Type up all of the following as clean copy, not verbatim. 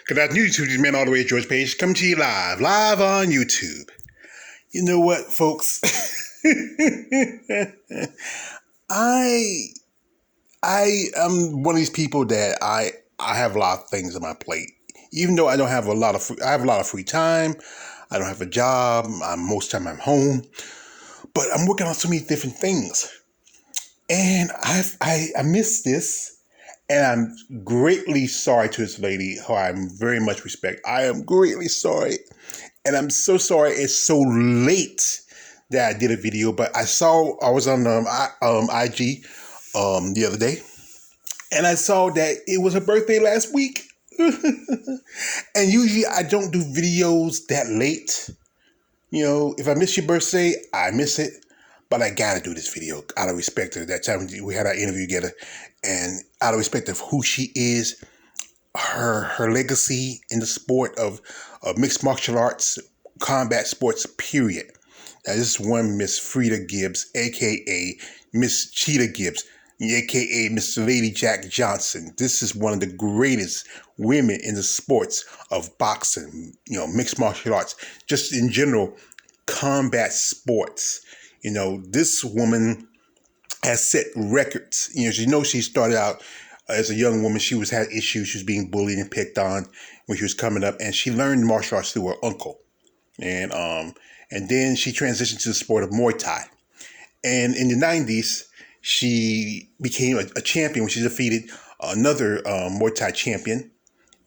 Good afternoon, YouTube. This man all the way at George Page, coming to you live on YouTube. You know what, folks? I am one of these people that I have a lot of things on my plate. Even though I don't have I have a lot of free time. I don't have a job. Most of the time I'm home, but I'm working on so many different things, and I miss this. And I'm greatly sorry to this lady who I very much respect. I am greatly sorry. And I'm so sorry it's so late that I did a video. But I was on IG the other day. And I saw that it was her birthday last week. And usually I don't do videos that late. You know, if I miss your birthday, I miss it. But I gotta do this video out of respect to that time we had our interview together, and out of respect of who she is, her legacy in the sport of mixed martial arts, combat sports, period. Now this is one Miss Fredia Gibbs, aka Miss Cheetah Gibbs, aka Miss Lady Jack Johnson. This is one of the greatest women in the sports of boxing, you know, mixed martial arts, just in general, combat sports. You know, this woman has set records. You know, she started out as a young woman. She had issues. She was being bullied and picked on when she was coming up, and she learned martial arts through her uncle. And then she transitioned to the sport of Muay Thai. And in the 90s, she became a champion when she defeated another Muay Thai champion.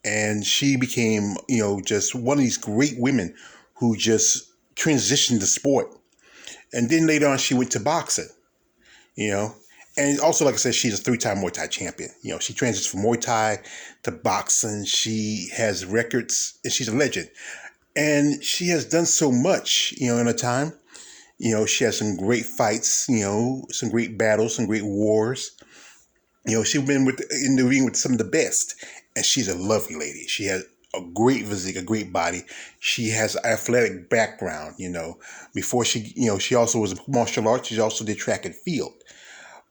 And she became, you know, just one of these great women who just transitioned the sport. And then later on, she went to boxing, you know. And also, like I said, she's a 3-time Muay Thai champion. You know, she transitioned from Muay Thai to boxing. She has records, and she's a legend. And she has done so much, you know, in her time. You know, she has some great fights, you know, some great battles, some great wars. You know, she's been in the ring with some of the best. And she's a lovely lady. She has a great physique, a great body. She has an athletic background, you know. Before she, you know, she also was a martial arts. She also did track and field.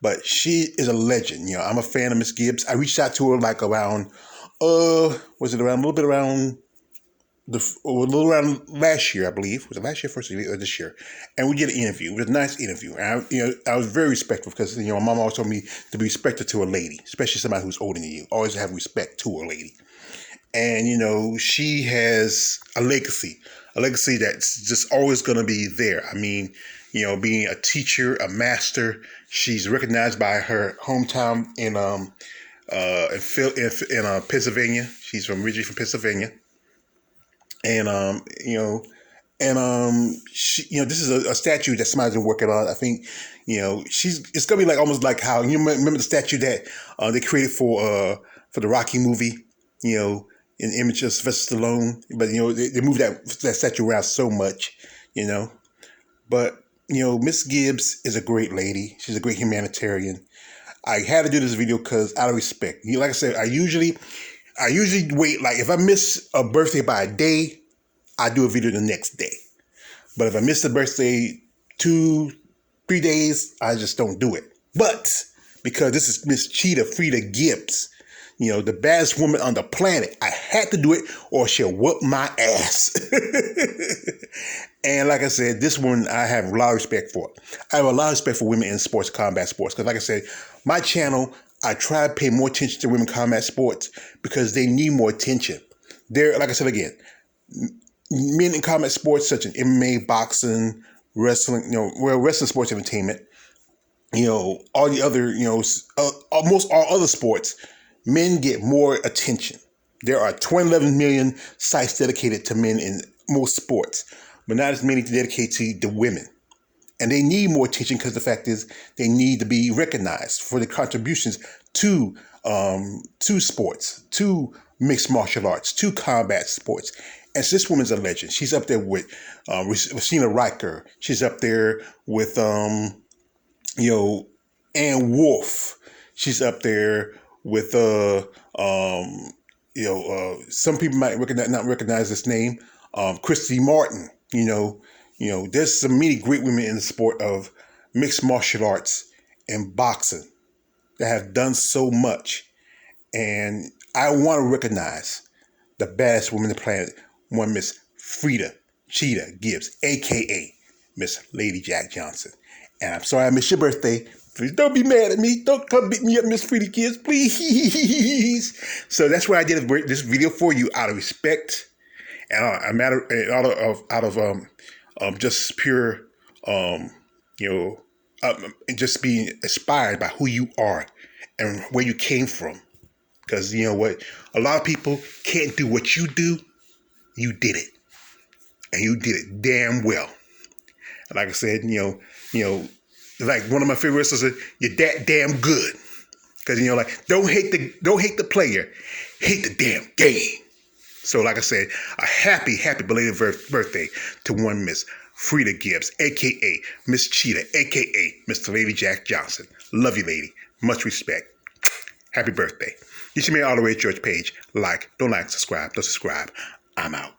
But she is a legend. You know, I'm a fan of Miss Gibbs. I reached out to her like around, a little around last year, I believe. Was it last year, first year, or this year? And we did an interview. It was a nice interview. And I was very respectful because, you know, my mom always told me to be respectful to a lady, especially somebody who's older than you. Always have respect to a lady. And, you know, she has a legacy that's just always going to be there. I mean, you know, being a teacher, a master, she's recognized by her hometown in Pennsylvania. She's originally from Pennsylvania. And, she, you know, this is a statue that somebody's been working on. I think, you know, it's going to be like almost like how, you remember the statue that they created for the Rocky movie, you know, in the image of Sylvester Stallone, but, you know, they moved that statue around so much, you know. But, you know, Miss Gibbs is a great lady. She's a great humanitarian. I had to do this video because out of respect. You know, like I said, I usually wait, like if I miss a birthday by a day, I do a video the next day. But if I miss the birthday 2-3 days, I just don't do it. But because this is Miss Cheetah Fredia Gibbs, you know, the baddest woman on the planet, I had to do it or she'll whoop my ass. And like I said, this woman I have a lot of respect for. I have a lot of respect for women in sports, combat sports. Because like I said, my channel, I try to pay more attention to women combat sports because they need more attention. They're, like I said again, men in combat sports such as MMA, boxing, wrestling, you know, wrestling sports entertainment, you know, all the other, you know, almost all other sports, men get more attention. There are 11 million sites dedicated to men in most sports, but not as many dedicated to the women. And they need more attention because the fact is they need to be recognized for their contributions to sports, to mixed martial arts, to combat sports. And so this woman's a legend. She's up there with Rosina Riker. She's up there with, you know, Ann Wolfe. She's up there with, some people might not recognize this name, Christy Martin. You know, there's so many great women in the sport of mixed martial arts and boxing that have done so much. And I want to recognize the baddest woman on the planet, one Miss Fredia, Cheetah Gibbs, a.k.a. Miss Lady Jack Johnson. And I'm sorry I missed your birthday. Please don't be mad at me. Don't come beat me up, Miss Fredia Gibbs, please. So that's why I did this video for you out of respect and out of just pure, and just being inspired by who you are and where you came from. Because you know what? A lot of people can't do what you do. You did it. And you did it damn well. And like I said, like one of my favorite wrestlers said, you're that damn good. Because like don't hate the player, hate the damn game. So like I said, a happy belated birthday to one Miss Fredia Gibbs, aka Miss Cheetah, aka Mr. Lady Jack Johnson. Love you, lady. Much respect. Happy birthday. You should make it all the way at George Page. Don't like, subscribe. Don't subscribe. I'm out.